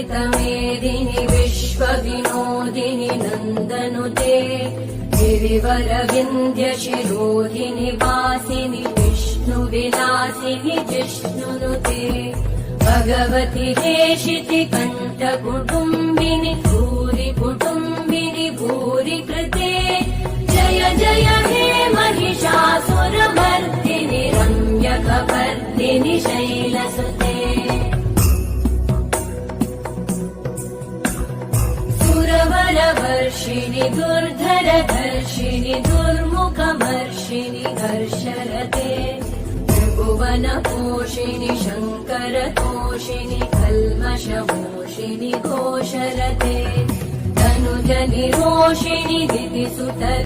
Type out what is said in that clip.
ललितमेदिनि विश्वविनोदिनि नन्दनुते गिरिवरविन्द्यशिरोधिनि वासिनि विष्णुविलासिनि जिष्णुनुते भगवति हेशिति कण्ठकुटुम्बिनि भूरि कुटुम्बिनि भूरि कृते जय जय हे महिषासुरमर्दिनि रम्यकपर्दिनि शैलसुते सुरवरवर्षिणि दुर्धरधर्षिणि दुर्मुखमर्षिणि हर्षरते त्रिभुवनपोषिणि शङ्करतोषिणि कल्मषमोषिणि घोषरते तनुजनिरोषिणि दितिसुत